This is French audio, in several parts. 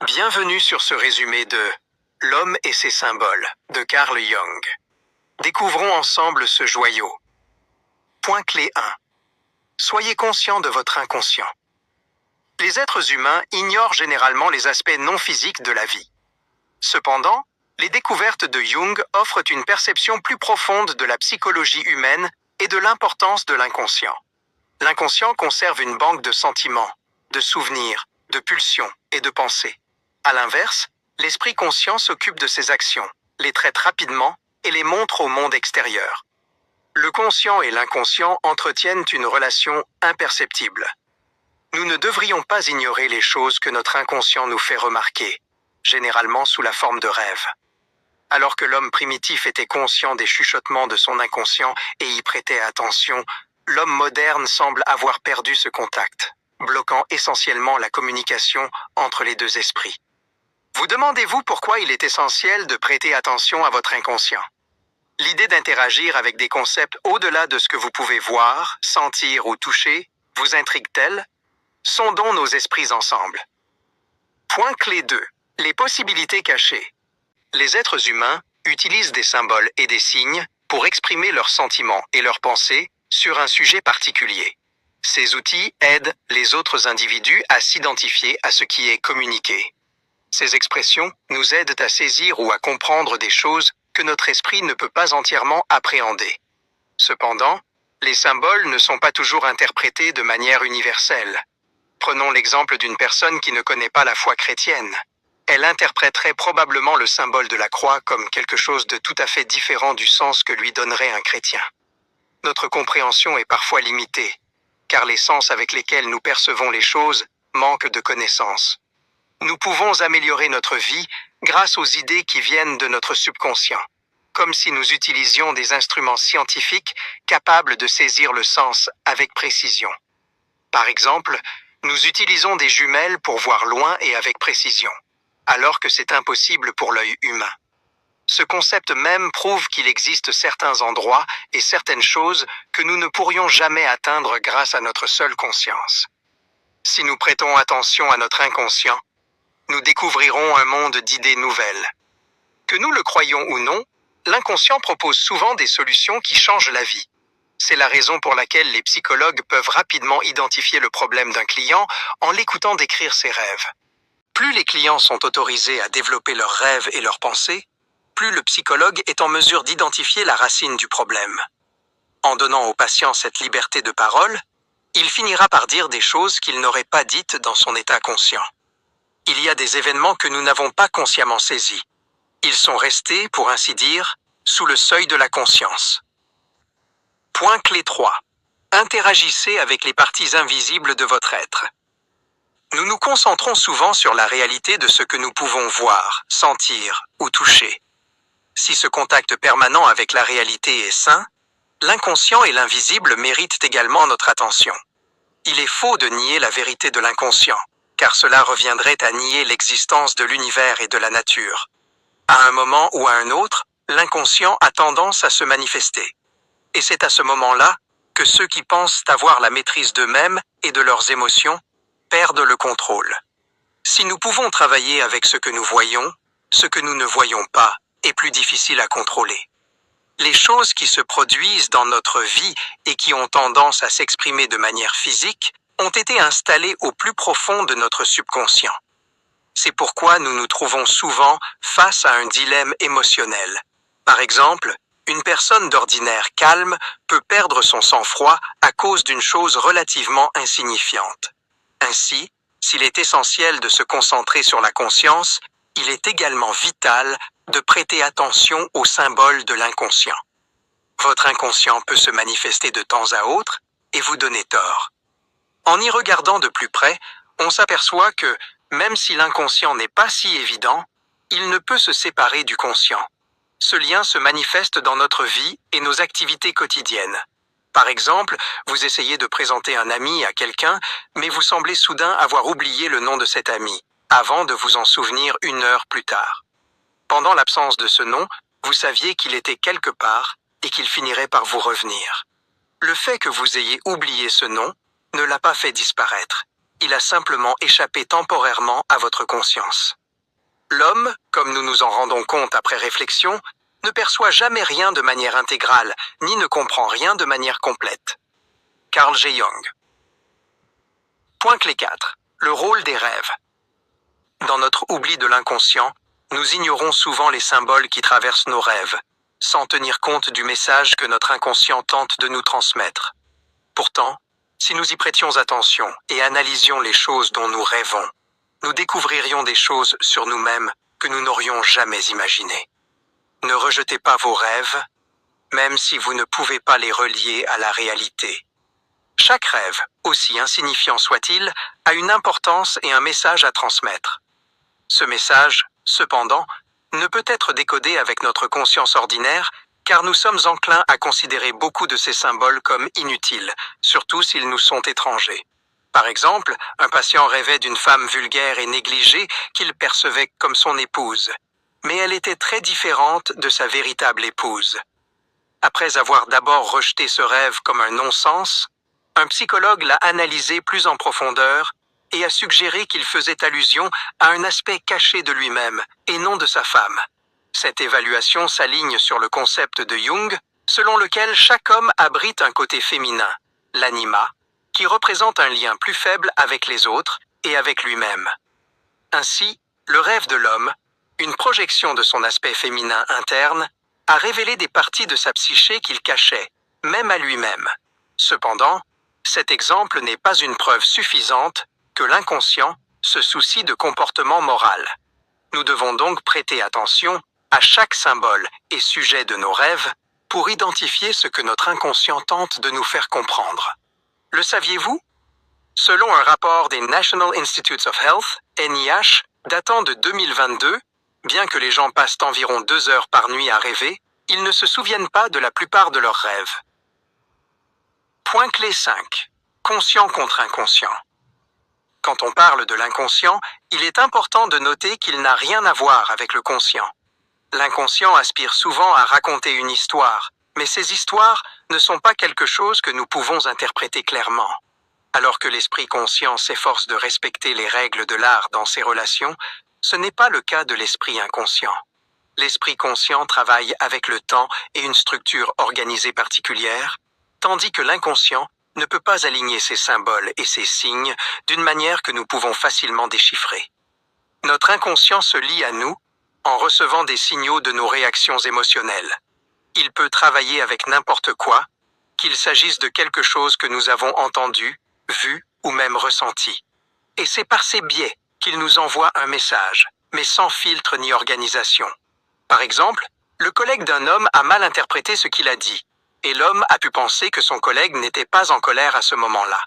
Bienvenue sur ce résumé de L'homme et ses symboles de Carl Jung. Découvrons ensemble ce joyau. Point clé 1. Soyez conscient de votre inconscient. Les êtres humains ignorent généralement les aspects non physiques de la vie. Cependant, les découvertes de Jung offrent une perception plus profonde de la psychologie humaine et de l'importance de l'inconscient. L'inconscient conserve une banque de sentiments, de souvenirs, de pulsions et de pensées. À l'inverse, l'esprit conscient s'occupe de ses actions, les traite rapidement et les montre au monde extérieur. Le conscient et l'inconscient entretiennent une relation imperceptible. Nous ne devrions pas ignorer les choses que notre inconscient nous fait remarquer, généralement sous la forme de rêves. Alors que l'homme primitif était conscient des chuchotements de son inconscient et y prêtait attention, l'homme moderne semble avoir perdu ce contact, bloquant essentiellement la communication entre les deux esprits. Vous demandez-vous pourquoi il est essentiel de prêter attention à votre inconscient? L'idée d'interagir avec des concepts au-delà de ce que vous pouvez voir, sentir ou toucher vous intrigue-t-elle? Sondons nos esprits ensemble. Point clé 2. Les possibilités cachées. Les êtres humains utilisent des symboles et des signes pour exprimer leurs sentiments et leurs pensées sur un sujet particulier. Ces outils aident les autres individus à s'identifier à ce qui est communiqué. Ces expressions nous aident à saisir ou à comprendre des choses que notre esprit ne peut pas entièrement appréhender. Cependant, les symboles ne sont pas toujours interprétés de manière universelle. Prenons l'exemple d'une personne qui ne connaît pas la foi chrétienne. Elle interpréterait probablement le symbole de la croix comme quelque chose de tout à fait différent du sens que lui donnerait un chrétien. Notre compréhension est parfois limitée, car les sens avec lesquels nous percevons les choses manquent de connaissances. Nous pouvons améliorer notre vie grâce aux idées qui viennent de notre subconscient, comme si nous utilisions des instruments scientifiques capables de saisir le sens avec précision. Par exemple, nous utilisons des jumelles pour voir loin et avec précision, alors que c'est impossible pour l'œil humain. Ce concept même prouve qu'il existe certains endroits et certaines choses que nous ne pourrions jamais atteindre grâce à notre seule conscience. Si nous prêtons attention à notre inconscient, nous découvrirons un monde d'idées nouvelles. Que nous le croyions ou non, l'inconscient propose souvent des solutions qui changent la vie. C'est la raison pour laquelle les psychologues peuvent rapidement identifier le problème d'un client en l'écoutant décrire ses rêves. Plus les clients sont autorisés à développer leurs rêves et leurs pensées, plus le psychologue est en mesure d'identifier la racine du problème. En donnant aux patients cette liberté de parole, il finira par dire des choses qu'il n'aurait pas dites dans son état conscient. Il y a des événements que nous n'avons pas consciemment saisis. Ils sont restés, pour ainsi dire, sous le seuil de la conscience. Point clé 3. Interagissez avec les parties invisibles de votre être. Nous nous concentrons souvent sur la réalité de ce que nous pouvons voir, sentir ou toucher. Si ce contact permanent avec la réalité est sain, l'inconscient et l'invisible méritent également notre attention. Il est faux de nier la vérité de l'inconscient, car cela reviendrait à nier l'existence de l'univers et de la nature. À un moment ou à un autre, l'inconscient a tendance à se manifester. Et c'est à ce moment-là que ceux qui pensent avoir la maîtrise d'eux-mêmes et de leurs émotions perdent le contrôle. Si nous pouvons travailler avec ce que nous voyons, ce que nous ne voyons pas est plus difficile à contrôler. Les choses qui se produisent dans notre vie et qui ont tendance à s'exprimer de manière physique ont été installées au plus profond de notre subconscient. C'est pourquoi nous nous trouvons souvent face à un dilemme émotionnel. Par exemple, une personne d'ordinaire calme peut perdre son sang-froid à cause d'une chose relativement insignifiante. Ainsi, s'il est essentiel de se concentrer sur la conscience, il est également vital de prêter attention aux symboles de l'inconscient. Votre inconscient peut se manifester de temps à autre et vous donner tort. En y regardant de plus près, on s'aperçoit que, même si l'inconscient n'est pas si évident, il ne peut se séparer du conscient. Ce lien se manifeste dans notre vie et nos activités quotidiennes. Par exemple, vous essayez de présenter un ami à quelqu'un, mais vous semblez soudain avoir oublié le nom de cet ami, avant de vous en souvenir 1 heure plus tard. Pendant l'absence de ce nom, vous saviez qu'il était quelque part et qu'il finirait par vous revenir. Le fait que vous ayez oublié ce nom ne l'a pas fait disparaître. il a simplement échappé temporairement à votre conscience. L'homme, comme nous nous en rendons compte après réflexion, ne perçoit jamais rien de manière intégrale, ni ne comprend rien de manière complète. Carl G. Jung. Point clé 4. Le rôle des rêves. Dans notre oubli de l'inconscient, nous ignorons souvent les symboles qui traversent nos rêves, sans tenir compte du message que notre inconscient tente de nous transmettre. Pourtant, si nous y prêtions attention et analysions les choses dont nous rêvons, nous découvririons des choses sur nous-mêmes que nous n'aurions jamais imaginées. Ne rejetez pas vos rêves, même si vous ne pouvez pas les relier à la réalité. Chaque rêve, aussi insignifiant soit-il, a une importance et un message à transmettre. Ce message, cependant, ne peut être décodé avec notre conscience ordinaire, car nous sommes enclins à considérer beaucoup de ces symboles comme inutiles, surtout s'ils nous sont étrangers. Par exemple, un patient rêvait d'une femme vulgaire et négligée qu'il percevait comme son épouse, mais elle était très différente de sa véritable épouse. Après avoir d'abord rejeté ce rêve comme un non-sens, un psychologue l'a analysé plus en profondeur et a suggéré qu'il faisait allusion à un aspect caché de lui-même et non de sa femme. Cette évaluation s'aligne sur le concept de Jung, selon lequel chaque homme abrite un côté féminin, l'anima, qui représente un lien plus faible avec les autres et avec lui-même. Ainsi, le rêve de l'homme, une projection de son aspect féminin interne, a révélé des parties de sa psyché qu'il cachait, même à lui-même. Cependant, cet exemple n'est pas une preuve suffisante que l'inconscient se soucie de comportement moral. Nous devons donc prêter attention à chaque symbole et sujet de nos rêves pour identifier ce que notre inconscient tente de nous faire comprendre. Le saviez-vous? Selon un rapport des National Institutes of Health, NIH, datant de 2022, bien que les gens passent environ 2 heures par nuit à rêver, ils ne se souviennent pas de la plupart de leurs rêves. Point clé 5. Conscient contre inconscient. Quand on parle de l'inconscient, il est important de noter qu'il n'a rien à voir avec le conscient. L'inconscient aspire souvent à raconter une histoire, mais ces histoires ne sont pas quelque chose que nous pouvons interpréter clairement. Alors que l'esprit conscient s'efforce de respecter les règles de l'art dans ses relations, ce n'est pas le cas de l'esprit inconscient. L'esprit conscient travaille avec le temps et une structure organisée particulière, tandis que l'inconscient ne peut pas aligner ses symboles et ses signes d'une manière que nous pouvons facilement déchiffrer. Notre inconscient se lie à nous en recevant des signaux de nos réactions émotionnelles. Il peut travailler avec n'importe quoi, qu'il s'agisse de quelque chose que nous avons entendu, vu ou même ressenti. Et c'est par ces biais qu'il nous envoie un message, mais sans filtre ni organisation. Par exemple, le collègue d'un homme a mal interprété ce qu'il a dit, et l'homme a pu penser que son collègue n'était pas en colère à ce moment-là.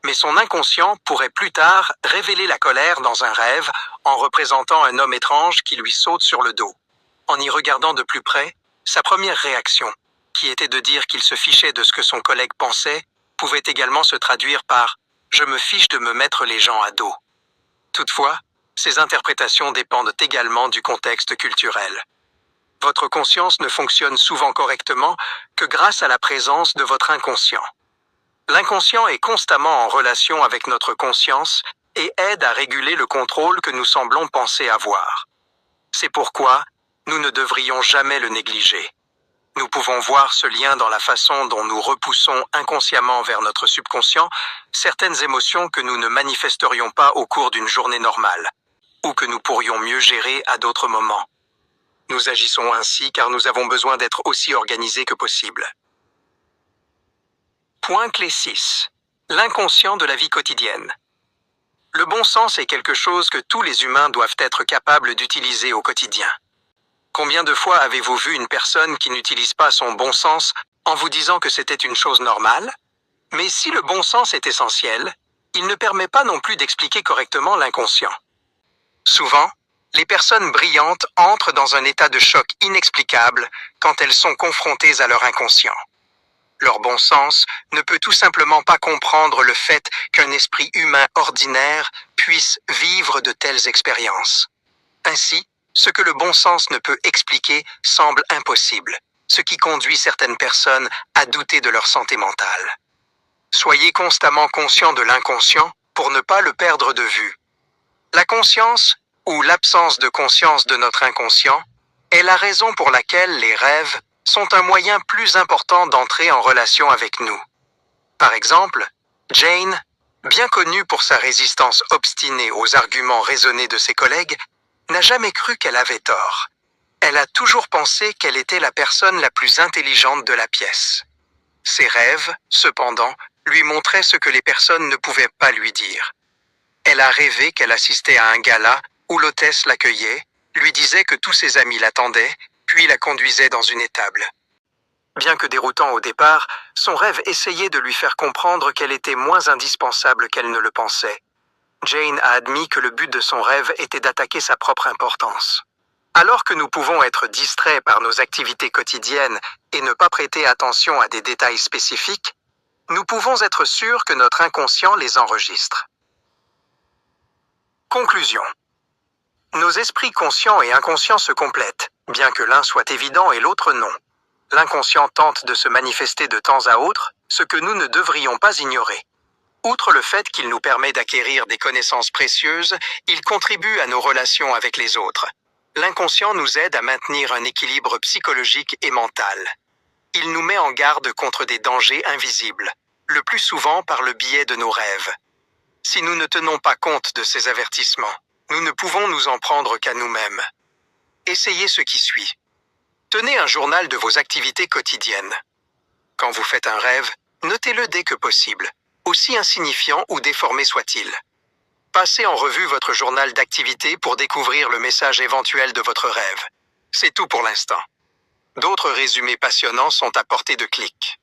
Mais son inconscient pourrait plus tard révéler la colère dans un rêve en représentant un homme étrange qui lui saute sur le dos. En y regardant de plus près, sa première réaction, qui était de dire qu'il se fichait de ce que son collègue pensait, pouvait également se traduire par « je me fiche de me mettre les gens à dos ». Toutefois, ces interprétations dépendent également du contexte culturel. Votre conscience ne fonctionne souvent correctement que grâce à la présence de votre inconscient. L'inconscient est constamment en relation avec notre conscience et aide à réguler le contrôle que nous semblons penser avoir. C'est pourquoi nous ne devrions jamais le négliger. Nous pouvons voir ce lien dans la façon dont nous repoussons inconsciemment vers notre subconscient certaines émotions que nous ne manifesterions pas au cours d'une journée normale, ou que nous pourrions mieux gérer à d'autres moments. Nous agissons ainsi car nous avons besoin d'être aussi organisés que possible. Point clé 6. L'inconscient de la vie quotidienne. Le bon sens est quelque chose que tous les humains doivent être capables d'utiliser au quotidien. Combien de fois avez-vous vu une personne qui n'utilise pas son bon sens en vous disant que c'était une chose normale? Mais si le bon sens est essentiel, il ne permet pas non plus d'expliquer correctement l'inconscient. Souvent, les personnes brillantes entrent dans un état de choc inexplicable quand elles sont confrontées à leur inconscient. Leur bon sens ne peut tout simplement pas comprendre le fait qu'un esprit humain ordinaire puisse vivre de telles expériences. Ainsi, ce que le bon sens ne peut expliquer semble impossible, ce qui conduit certaines personnes à douter de leur santé mentale. Soyez constamment conscient de l'inconscient pour ne pas le perdre de vue. La conscience, ou l'absence de conscience de notre inconscient, est la raison pour laquelle les rêves sont un moyen plus important d'entrer en relation avec nous. Par exemple, Jane, bien connue pour sa résistance obstinée aux arguments raisonnés de ses collègues, n'a jamais cru qu'elle avait tort. Elle a toujours pensé qu'elle était la personne la plus intelligente de la pièce. Ses rêves, cependant, lui montraient ce que les personnes ne pouvaient pas lui dire. Elle a rêvé qu'elle assistait à un gala où l'hôtesse l'accueillait, lui disait que tous ses amis l'attendaient, puis la conduisait dans une étable. Bien que déroutant au départ, son rêve essayait de lui faire comprendre qu'elle était moins indispensable qu'elle ne le pensait. Jane a admis que le but de son rêve était d'attaquer sa propre importance. Alors que nous pouvons être distraits par nos activités quotidiennes et ne pas prêter attention à des détails spécifiques, nous pouvons être sûrs que notre inconscient les enregistre. Conclusion. Nos esprits conscients et inconscients se complètent, bien que l'un soit évident et l'autre non. L'inconscient tente de se manifester de temps à autre, ce que nous ne devrions pas ignorer. Outre le fait qu'il nous permet d'acquérir des connaissances précieuses, il contribue à nos relations avec les autres. L'inconscient nous aide à maintenir un équilibre psychologique et mental. Il nous met en garde contre des dangers invisibles, le plus souvent par le biais de nos rêves. Si nous ne tenons pas compte de ces avertissements, nous ne pouvons nous en prendre qu'à nous-mêmes. Essayez ce qui suit. Tenez un journal de vos activités quotidiennes. Quand vous faites un rêve, notez-le dès que possible, aussi insignifiant ou déformé soit-il. Passez en revue votre journal d'activités pour découvrir le message éventuel de votre rêve. C'est tout pour l'instant. D'autres résumés passionnants sont à portée de clic.